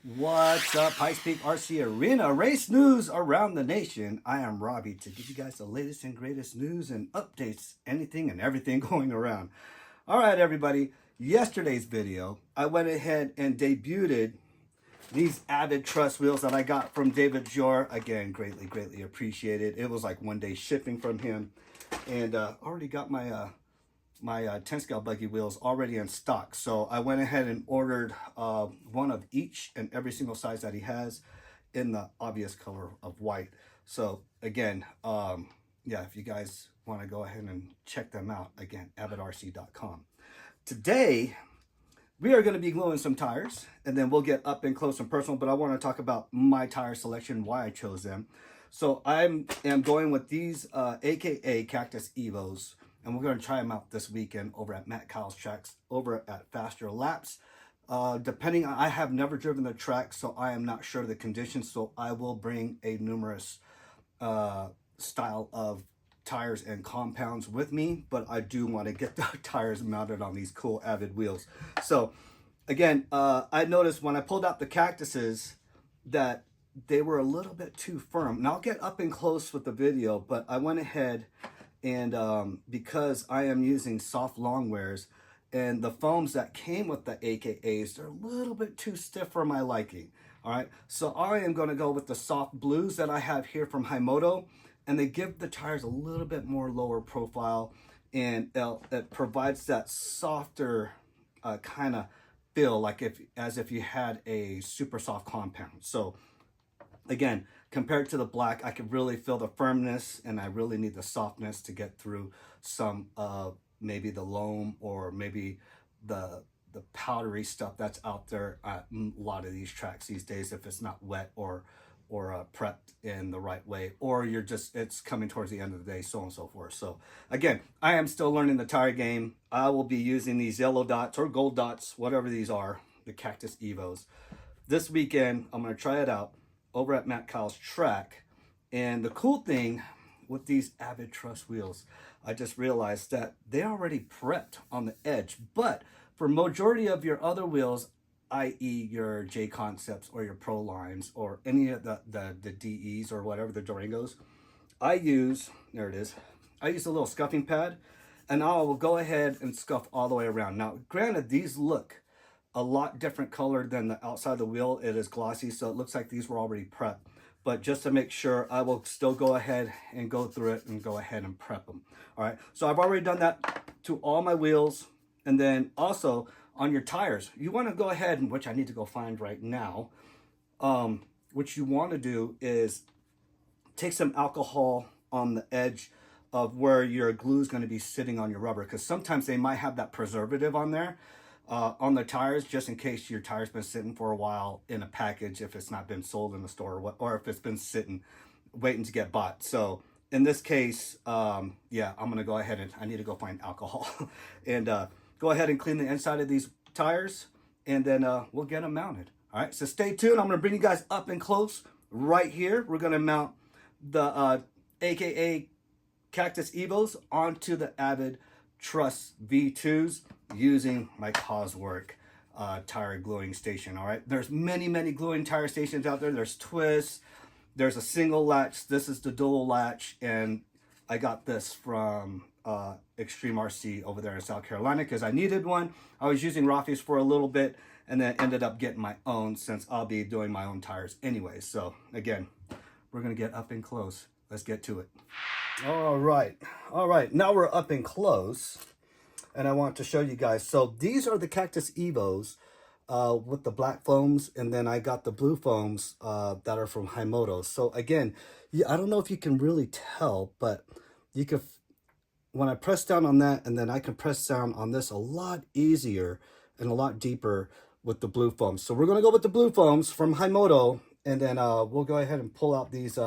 What's up, Pikes Peak RC Arena race news around the nation? I am Robbie to give you guys the latest and greatest news and updates, anything and everything going around. All right, everybody. Yesterday's video, I went ahead and debuted these Avid truss wheels that I got from David Jor. Again, greatly appreciated. It was like 1 day shipping from him, and already got my 10 scale buggy wheels already in stock. So I went ahead and ordered one of each and every single size that he has in the obvious color of white. So again, yeah, if you guys want to go ahead and check them out, again, avidrc.com. Today, we are going to be gluing some tires, and then we'll get up and close and personal, but I want to talk about my tire selection, why I chose them. So I am going with these AKA Cactus Evos, and we're going to try them out this weekend over at Matt Kyle's tracks over at Faster Laps. Depending on, I have never driven the track, so I am not sure of the conditions, so I will bring a numerous style of tires and compounds with me, but I do want to get the tires mounted on these cool Avid wheels. So again, I noticed when I pulled out the Cactuses that they were a little bit too firm. And I'll get up and close with the video, but I went ahead and because I am using soft long wears, and the foams that came with the AKAs, they're a little bit too stiff for my liking. All right, so I am going to go with the soft blues that I have here from Himoto, and they give the tires a little bit more lower profile, and it provides that softer kind of feel, like as if you had a super soft compound. So again, compared to the black, I could really feel the firmness, and I really need the softness to get through some of maybe the loam or maybe the powdery stuff that's out there at a lot of these tracks these days, if it's not wet or prepped in the right way, or you're just, it's coming towards the end of the day, so on and so forth. So again, I am still learning the tire game. I will be using these yellow dots or gold dots, whatever these are, the Cactus Evos. This weekend, I'm going to try it out over at Matt Kyle's track. And the cool thing with these Avid truss wheels, I just realized that they already prepped on the edge, but for majority of your other wheels, i.e. your J Concepts or your Pro Lines or any of the DEs or whatever, the Durangos, I use, there it is, I use a little scuffing pad, and I will go ahead and scuff all the way around. Now, granted, these look a lot different color than the outside of the wheel. It is glossy, so it looks like these were already prepped. But just to make sure, I will still go ahead and go through it and go ahead and prep them. All right, so I've already done that to all my wheels. And then also on your tires, you want to go ahead, and which I need to go find right now. What you want to do is take some alcohol on the edge of where your glue is going to be sitting on your rubber, because sometimes they might have that preservative on there on the tires, just in case your tire's been sitting for a while in a package, if it's not been sold in the store, or if it's been sitting waiting to get bought. So in this case, yeah, I'm gonna go ahead and I need to go find alcohol and go ahead and clean the inside of these tires, and then we'll get them mounted. All right, so stay tuned. I'm gonna bring you guys up and close right here. We're gonna mount the AKA Cactus Evos onto the Avid Truss V2s using my Coswork tire gluing station. All right, there's many gluing tire stations out there. There's twists, there's a single latch, this is the dual latch, and I got this from Extreme RC over there in South Carolina because I needed one. I was using Rafi's for a little bit, and then ended up getting my own, since I'll be doing my own tires anyway. So again, we're gonna get up and close. Let's get to it. All right, now we're up and close, and I want to show you guys. So these are the Cactus Evos with the black foams, and then I got the blue foams that are from Himoto. So again, I don't know if you can really tell, but you can, when I press down on that, and then I can press down on this a lot easier and a lot deeper with the blue foams. So we're gonna go with the blue foams from Himoto, and then we'll go ahead and pull out these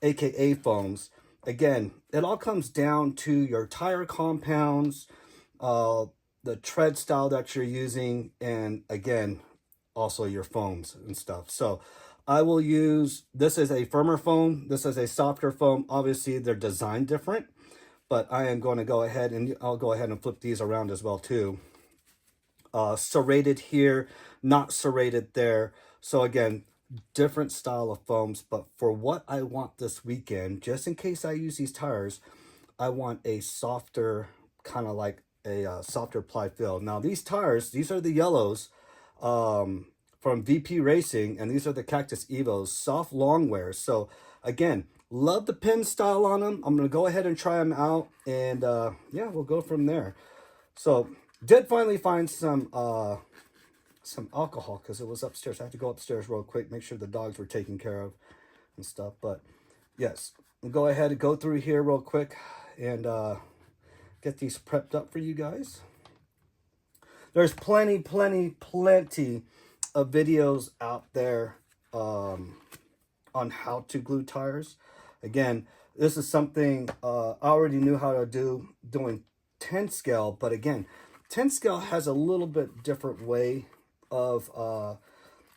AKA foams. Again, it all comes down to your tire compounds, the tread style that you're using, and again, also your foams and stuff. So I will use, this is a firmer foam, this is a softer foam. Obviously, they're designed different, but I am going to go ahead and I'll go ahead and flip these around as well too. Serrated here, not serrated there. So again, different style of foams, but for what I want this weekend, just in case I use these tires, I want a softer, kind of like a softer ply feel. Now these tires, these are the yellows from VP Racing, and these are the Cactus Evos, soft long wear. So again, love the pin style on them. I'm going to go ahead and try them out, and yeah, we'll go from there. So did finally find some alcohol because it was upstairs. I had to go upstairs real quick, make sure the dogs were taken care of and stuff. But yes, we'll go ahead and go through here real quick and get these prepped up for you guys. There's plenty of videos out there on how to glue tires. Again, this is something I already knew how to do doing 10 scale, but again, 10 scale has a little bit different way of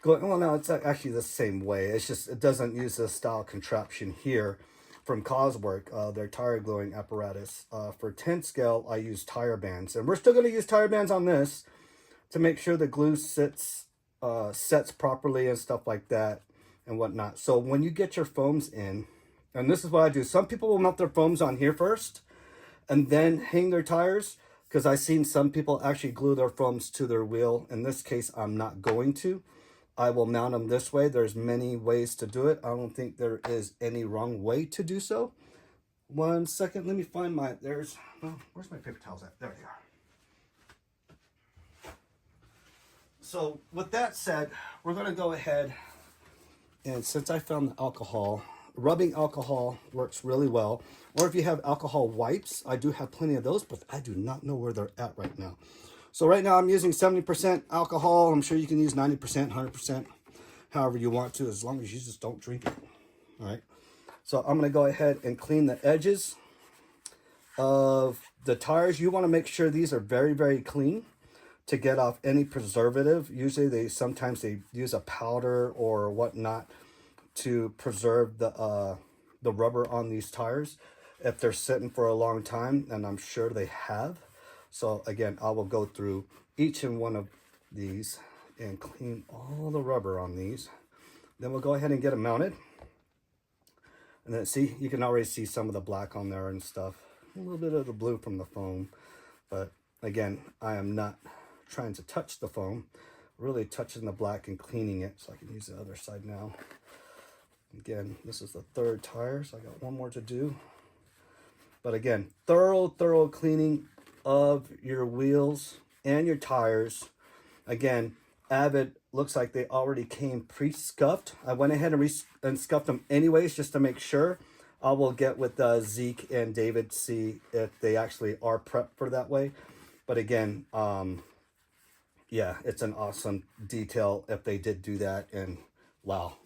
going. Well, no, it's actually the same way. It's just it doesn't use the style contraption here from Coswork, their tire gluing apparatus. For 10 scale, I use tire bands, and we're still going to use tire bands on this to make sure the glue sets properly and stuff like that and whatnot. So when you get your foams in, and this is what I do, some people will mount their foams on here first and then hang their tires, because I've seen some people actually glue their foams to their wheel. In this case, I'm not going to. I will mount them this way. There's many ways to do it. I don't think there is any wrong way to do so. 1 second, let me find my, where's my paper towels at? There they are. So with that said, we're going to go ahead, and since I found the alcohol, rubbing alcohol works really well. Or if you have alcohol wipes, I do have plenty of those, but I do not know where they're at right now. So right now I'm using 70% alcohol. I'm sure you can use 90%, 100%, however you want to, as long as you just don't drink it. All right. So I'm going to go ahead and clean the edges of the tires. You want to make sure these are very clean to get off any preservative. Usually sometimes they use a powder or whatnot to preserve the rubber on these tires if they're sitting for a long time, and I'm sure they have. So again, I will go through each and one of these and clean all the rubber on these. Then we'll go ahead and get them mounted. And then see, you can already see some of the black on there and stuff. A little bit of the blue from the foam. But again, I am not trying to touch the foam, really touching the black and cleaning it. So I can use the other side now. Again, this is the third tire, so I got one more to do. But again, thorough cleaning of your wheels and your tires. Again, Avid looks like they already came pre-scuffed. I went ahead and scuffed them anyways, just to make sure. I will get with Zeke and David, see if they actually are prepped for that way. But again, yeah, it's an awesome detail if they did do that. And wow,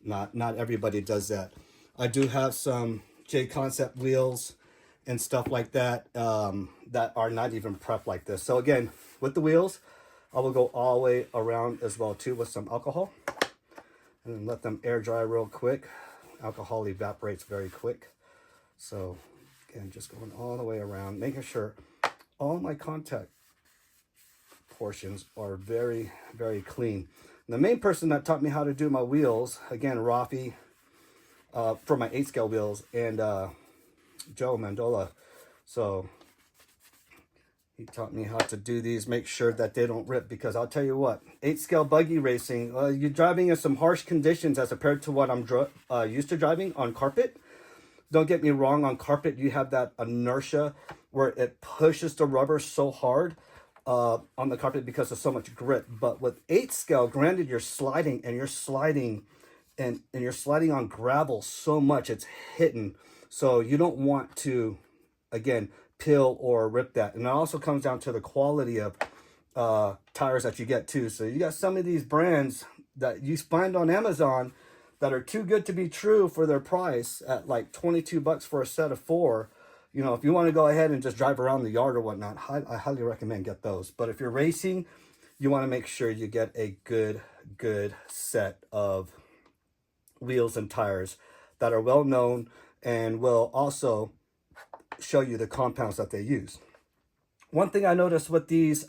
not everybody does that. I do have some J Concept wheels and stuff like that that are not even prepped like this. So again, with the wheels, I will go all the way around as well too with some alcohol, and then let them air dry real quick. Alcohol evaporates very quick. So again, just going all the way around, making sure all my contact portions are very clean. And the main person that taught me how to do my wheels, again, Rafi, for my 8 scale wheels, and Joe Mandola. So he taught me how to do these, make sure that they don't rip, because I'll tell you what, 8 scale buggy racing, you're driving in some harsh conditions as compared to what I'm used to driving on carpet. Don't get me wrong, on carpet you have that inertia where it pushes the rubber so hard on the carpet because of so much grip. But with 8 scale, granted, you're sliding and you're sliding on gravel so much it's hitting. So you don't want to, again, peel or rip that. And it also comes down to the quality of tires that you get too. So you got some of these brands that you find on Amazon that are too good to be true for their price at like $22 for a set of 4. You know, if you want to go ahead and just drive around the yard or whatnot, I highly recommend get those. But if you're racing, you want to make sure you get a good set of wheels and tires that are well known and will also show you the compounds that they use. One thing I noticed with these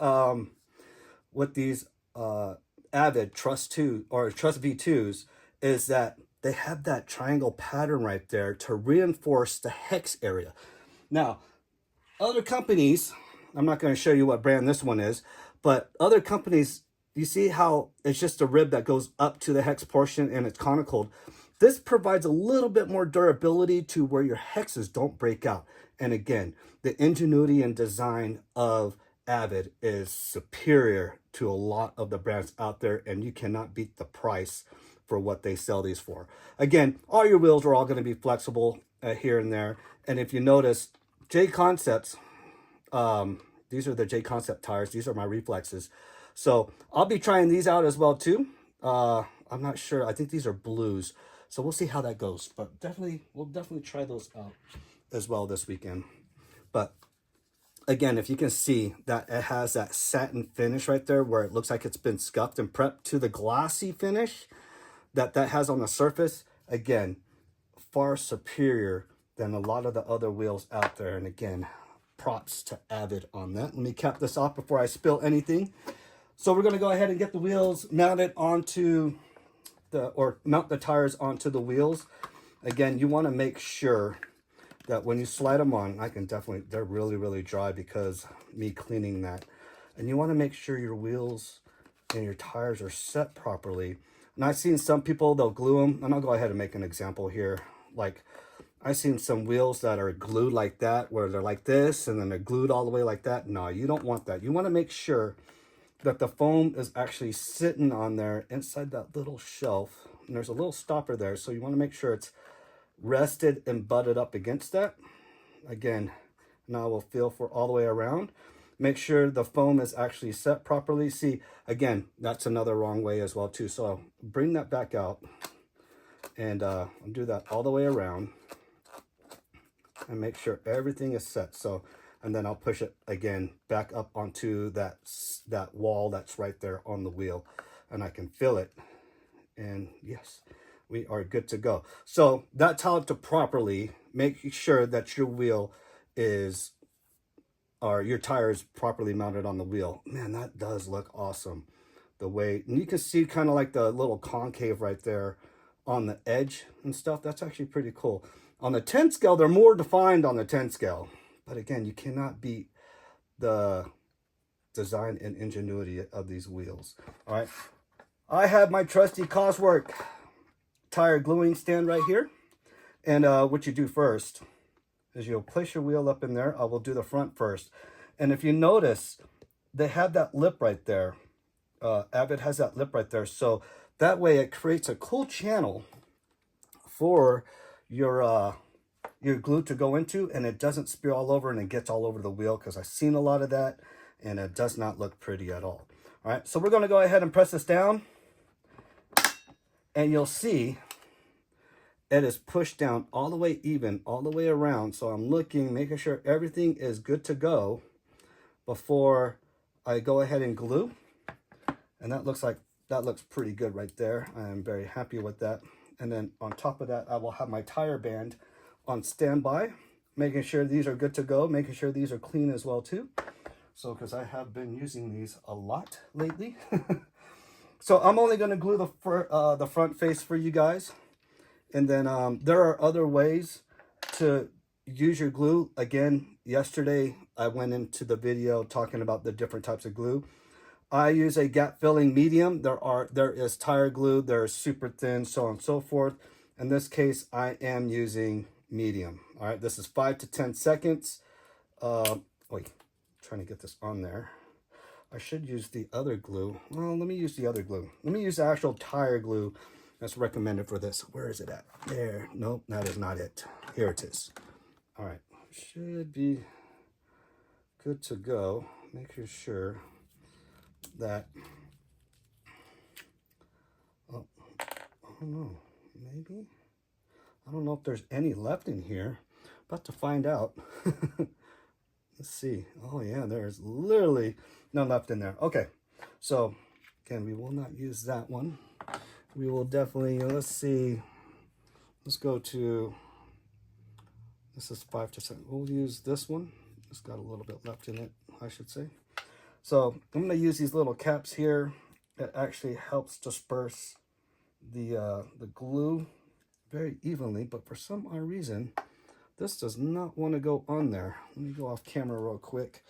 Avid Truss 2 or Truss V2s is that they have that triangle pattern right there to reinforce the hex area. Now, other companies, I'm not going to show you what brand this one is, but other companies, you see how it's just a rib that goes up to the hex portion and it's conicaled. This provides a little bit more durability to where your hexes don't break out. And again, the ingenuity and design of Avid is superior to a lot of the brands out there, and you cannot beat the price for what they sell these for. Again, all your wheels are all going to be flexible here and there. And if you notice, J Concepts, these are the J Concept tires. These are my reflexes. So I'll be trying these out as well too. I'm not sure. I think these are blues. So we'll see how that goes. But we'll definitely try those out as well this weekend. But again, if you can see that it has that satin finish right there where it looks like it's been scuffed and prepped to the glossy finish that has on the surface, again, far superior than a lot of the other wheels out there. And again, props to Avid on that. Let me cap this off before I spill anything. So we're going to go ahead and get the wheels mounted onto mount the tires onto the wheels. Again, you want to make sure that when you slide them on, they're really, really dry because me cleaning that. And you want to make sure your wheels and your tires are set properly. And I've seen some people, they'll glue them. And I'll go ahead and make an example here. Like, I've seen some wheels that are glued like that, where they're like this, and then they're glued all the way like that. No, you don't want that. You want to make sure that the foam is actually sitting on there inside that little shelf. And there's a little stopper there. So you want to make sure it's rested and butted up against that. Again, now we'll feel for all the way around. Make sure the foam is actually set properly. See, again, that's another wrong way as well too. So I'll bring that back out and I'll do that all the way around and make sure everything is set. So, and then I'll push it again back up onto that wall that's right there on the wheel, and I can feel it. And yes, we are good to go. So that's how to properly make sure that your wheel is, or your tire is properly mounted on the wheel. Man, that does look awesome. The way, and you can see kind of like the little concave right there on the edge and stuff. That's actually pretty cool. On the 10 scale, they're more defined on the 10 scale. But again, you cannot beat the design and ingenuity of these wheels. All right. I have my trusty Coswork tire gluing stand right here. And what you do first is you'll place your wheel up in there. I will do the front first. And if you notice, they have that lip right there. Avid has that lip right there. So that way it creates a cool channel for your glue to go into, and it doesn't spew all over and it gets all over the wheel, because I've seen a lot of that and it does not look pretty at all. All right, so we're going to go ahead and press this down, and you'll see it is pushed down all the way even, all the way around. So I'm looking, making sure everything is good to go before I go ahead and glue. And that looks pretty good right there. I am very happy with that. And then on top of that, I will have my tire band on standby, making sure these are good to go, making sure these are clean as well too. So, because I have been using these a lot lately. So I'm only going to glue the front face for you guys. And then there are other ways to use your glue. Again, yesterday I went into the video talking about the different types of glue. I use a gap filling medium. There is tire glue, there's super thin, so on and so forth. In this case, I am using medium. All right, this is 5 to 10 seconds. Wait, trying to get this on there. I should use the other glue. Well, let me use the other glue. Let me use the actual tire glue that's recommended for this. Where is it at? There. Nope, that is not it. Here it is. All right, should be good to go. Making sure that, oh, I don't know, maybe, I don't know if there's any left in here. About to find out. Let's see. Oh yeah, there's literally none left in there. Okay, so again, we will not use that one. We will definitely, let's see, let's go to, this is 5 to 7. We'll use this one. It's got a little bit left in it, I should say. So I'm going to use these little caps here It actually helps disperse the glue very evenly, but for some odd reason, this does not want to go on there. Let me go off camera real quick.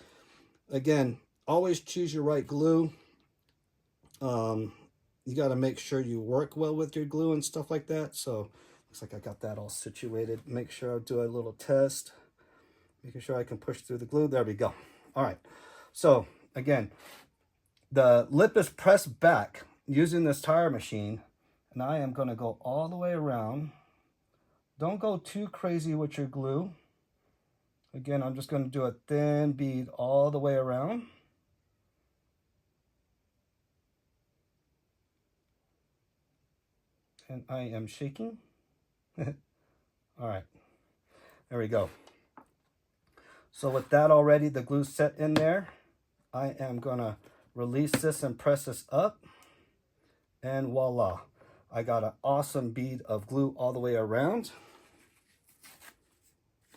Again, always choose your right glue. You got to make sure you work well with your glue and stuff like that. So looks like I got that all situated. Make sure I do a little test, making sure I can push through the glue. There we go. All right. So again, the lip is pressed back using this tire machine, and I am going to go all the way around. Don't go too crazy with your glue. Again, I'm just going to do a thin bead all the way around. And I am shaking. All right, there we go. So with that already, the glue set in there, I am gonna release this and press this up, and voila, I got an awesome bead of glue all the way around.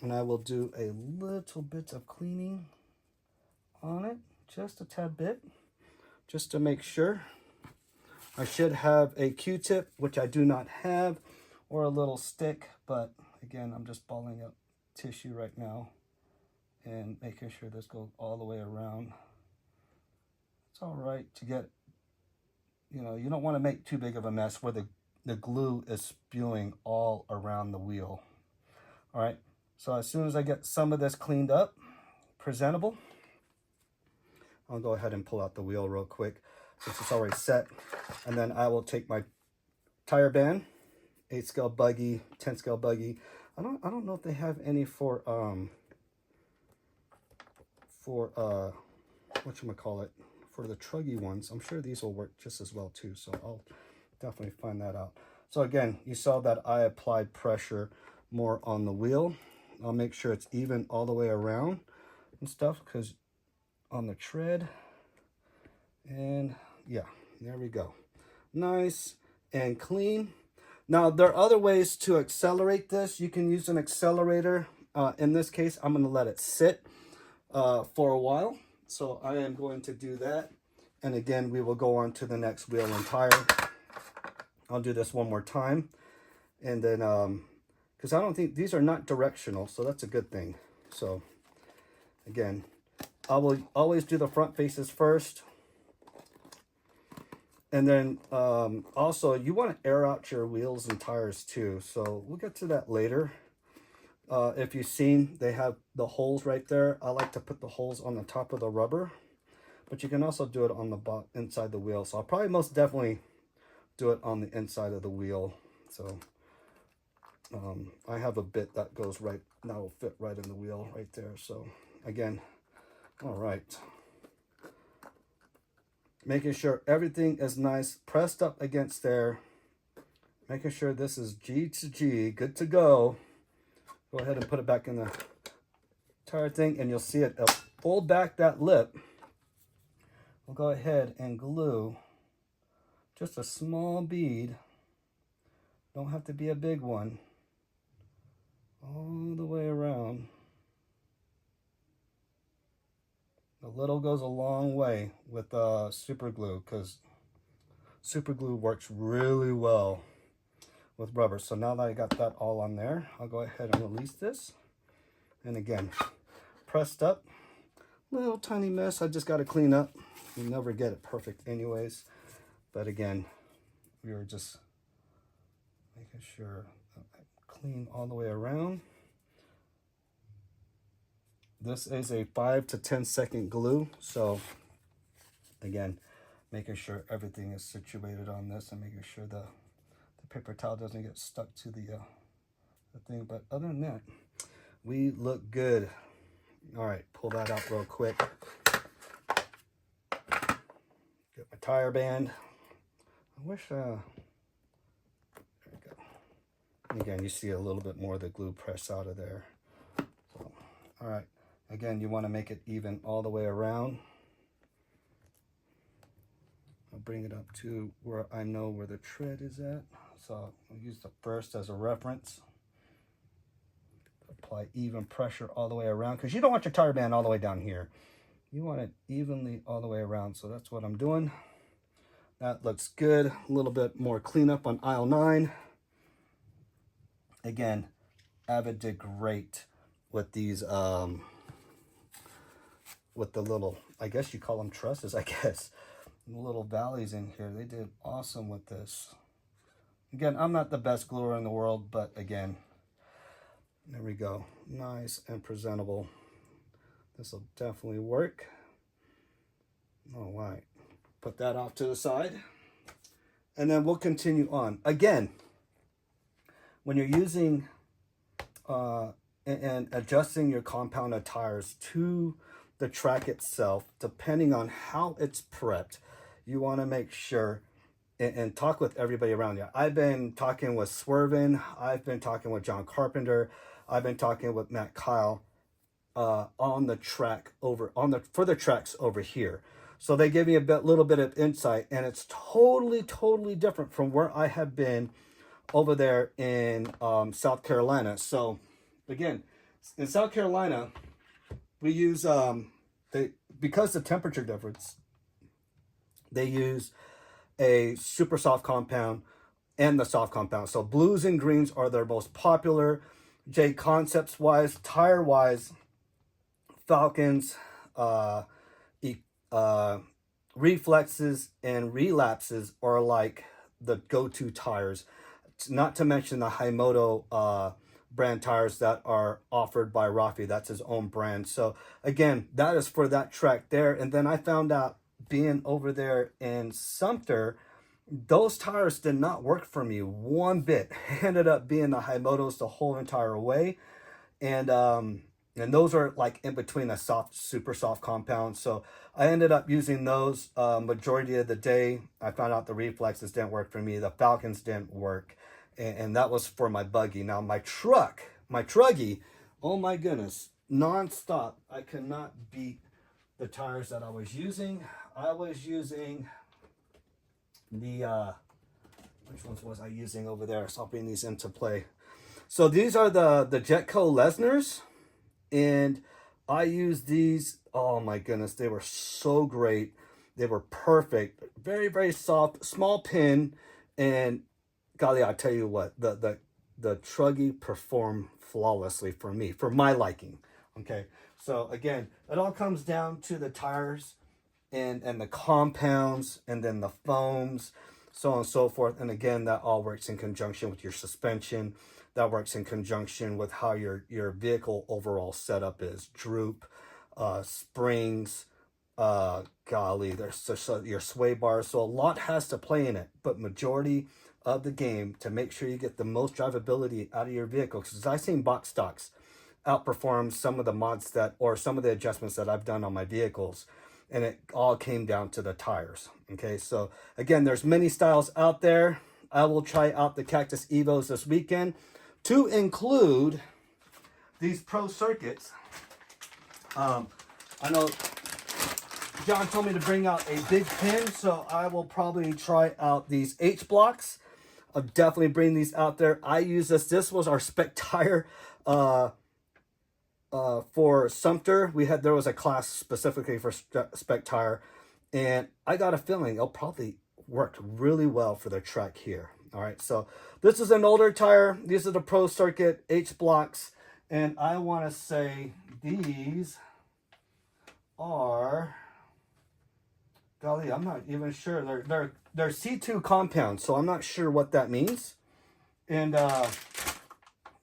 And I will do a little bit of cleaning on it, just a tad bit, just to make sure. I should have a Q-tip, which I do not have, or a little stick, but again, I'm just balling up tissue right now and making sure this goes all the way around. It's all right to get, you know, you don't want to make too big of a mess where the glue is spewing all around the wheel. All right, so as soon as I get some of this cleaned up, presentable, I'll go ahead and pull out the wheel real quick since it's already set. And then I will take my tire band, 8 scale buggy, 10 scale buggy. I don't know if they have any for whatchamacallit, for the truggy ones. I'm sure these will work just as well too, so I'll definitely find that out. So again, you saw that I applied pressure more on the wheel. I'll make sure it's even all the way around and stuff, because on the tread, and yeah, there we go, nice and clean. Now there are other ways to accelerate this. You can use an accelerator. In this case, I'm going to let it sit for a while, so I am going to do that, and again we will go on to the next wheel and tire. I'll do this one more time, and then because I don't think these are not directional, so that's a good thing. So again, I will always do the front faces first. And then also you want to air out your wheels and tires too. So we'll get to that later. If you've seen, they have the holes right there. I like to put the holes on the top of the rubber, but you can also do it on the inside the wheel. So I'll probably most definitely do it on the inside of the wheel. So I have a bit that goes right, that will fit right in the wheel right there. So again, all right. Making sure everything is nice, pressed up against there. Making sure this is G to G, good to go. Go ahead and put it back in the tire thing, and you'll see it fold back that lip. We'll go ahead and glue just a small bead. Don't have to be a big one. All the way around. A little goes a long way with super glue, because super glue works really well with rubber. So now that I got that all on there, I'll go ahead and release this. And again, pressed up, little tiny mess I just got to clean up. You never get it perfect anyways, but again, we were just making sure I clean all the way around. This is a 5 to 10 second glue, so again, making sure everything is situated on this and making sure the paper towel doesn't get stuck to the thing. But other than that, we look good. All right, pull that out real quick. Get my tire band. I wish, there we go. And again, you see a little bit more of the glue press out of there. So, all right. Again, you want to make it even all the way around. I'll bring it up to where I know where the tread is at. So I'll use the first as a reference. Apply even pressure all the way around, because you don't want your tire band all the way down here. You want it evenly all the way around. So that's what I'm doing. That looks good. A little bit more cleanup on aisle 9. Again, Avid did great with these, with the little, I guess you call them trusses, I guess. Little valleys in here. They did awesome with this. Again, I'm not the best gluer in the world, but again, there we go. Nice and presentable. This will definitely work. All right. Put that off to the side. And then we'll continue on. Again, when you're using and adjusting your compounded tires to the track itself, depending on how it's prepped, you want to make sure and talk with everybody around you. I've been talking with Swervin. I've been talking with John Carpenter. I've been talking with Matt Kyle on the track over for the tracks over here. So they give me a little bit of insight, and it's totally different from where I have been over there in South Carolina. So again, in South Carolina, we use because the temperature difference, they use a super soft compound and the soft compound. So blues and greens are their most popular. J Concepts wise, tire wise, Falcons, reflexes and relapses are like the go-to tires, not to mention the Himoto brand tires that are offered by Rafi. That's his own brand. So again, that is for that track there. And then I found out, being over there in Sumter, those tires did not work for me one bit. Ended up being the Himotos the whole entire way. And those are like in between a super soft compound. So I ended up using those majority of the day. I found out the reflexes didn't work for me. The Falcons didn't work. And that was for my buggy. Now my truggy, oh my goodness, non-stop. I could not beat the tires that I was using. I was using the, which ones was I using over there? So I'll bring these into play. So these are the Jetco Lesners. And I used these. Oh my goodness, they were so great. They were perfect. Very soft, small pin. And golly, I tell you what, the truggy performed flawlessly for me, for my liking. Okay, so again, it all comes down to the tires and the compounds and then the foams, so on and so forth. And again, that all works in conjunction with your suspension. That works in conjunction with how your vehicle overall setup is. Droop, springs, golly, there's your sway bars. So a lot has to play in it, but majority of the game to make sure you get the most drivability out of your vehicle. Because I've seen box stocks outperform some of the mods or some of the adjustments that I've done on my vehicles. And it all came down to the tires. Okay, so again, there's many styles out there. I will try out the Cactus Evos this weekend, to include these Pro Circuits. I know John told me to bring out a big pin, so I will probably try out these H blocks. I'll definitely bring these out there. I use this. This was our spec tire for Sumter. There was a class specifically for spec tire, and I got a feeling it'll probably work really well for the track here. All right, so this is an older tire. These are the Pro Circuit H blocks, and I want to say these are, golly, I'm not even sure. They're C2 compounds, so I'm not sure what that means. And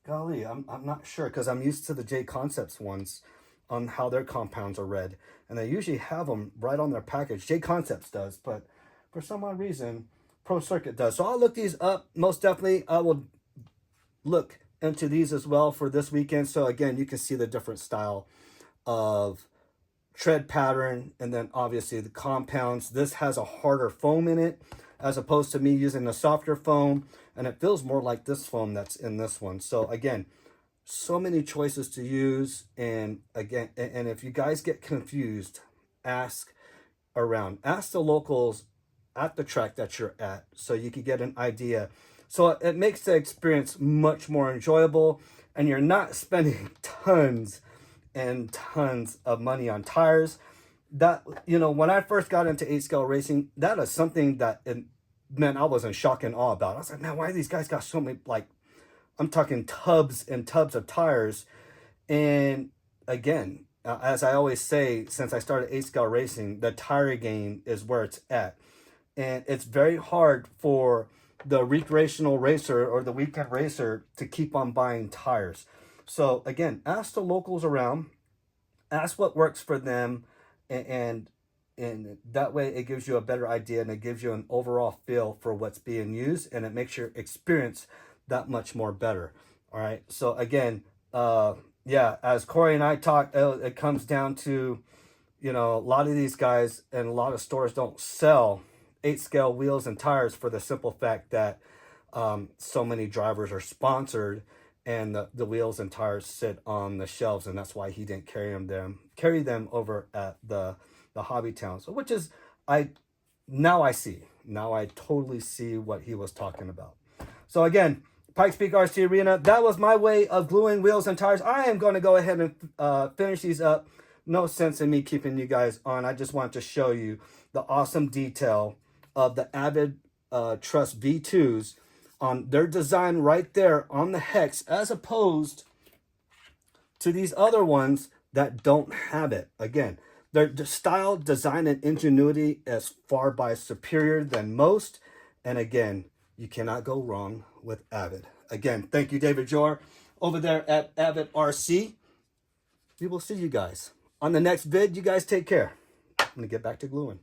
golly, I'm not sure, because I'm used to the J Concepts ones on how their compounds are read, and they usually have them right on their package. J Concepts does, but for some odd reason, Pro Circuit does. So I'll look these up. Most definitely, I will look into these as well for this weekend. So again, you can see the different style of tread pattern, and then obviously the compounds. This has a harder foam in it as opposed to me using the softer foam, and it feels more like this foam that's in this one. So again, so many choices to use. And again, and if you guys get confused, ask around. Ask the locals at the track that you're at, so you can get an idea. So it makes the experience much more enjoyable, and you're not spending tons and tons of money on tires. that, you know, when I first got into 8 scale racing, that is something that, man, I was in shock and awe about. I was like, man, why these guys got so many, like, I'm talking tubs and tubs of tires. And again, as I always say, since I started 8 scale racing, the tire game is where it's at. And it's very hard for the recreational racer or the weekend racer to keep on buying tires. So again, ask the locals around, ask what works for them, and and that way it gives you a better idea and it gives you an overall feel for what's being used, and it makes your experience that much more better. All right. So again, yeah, as Corey and I talk, it comes down to, you know, a lot of these guys and a lot of stores don't sell 8 scale wheels and tires for the simple fact that so many drivers are sponsored, and the wheels and tires sit on the shelves, and that's why he didn't carry them over at the hobby town. So which is, I now I totally see what he was talking about. So again, Pikes Peak RC Arena, that was my way of gluing wheels and tires. I am going to go ahead and finish these up. No sense in me keeping you guys on. I just wanted to show you the awesome detail of the Avid Truss V2s on their design right there on the hex, as opposed to these other ones that don't have it. Again, their style, design, and ingenuity is far by superior than most. And again, you cannot go wrong with Avid. Again, thank you, David Jor, over there at Avid RC. We will see you guys on the next vid. You guys take care. I'm going to get back to gluing.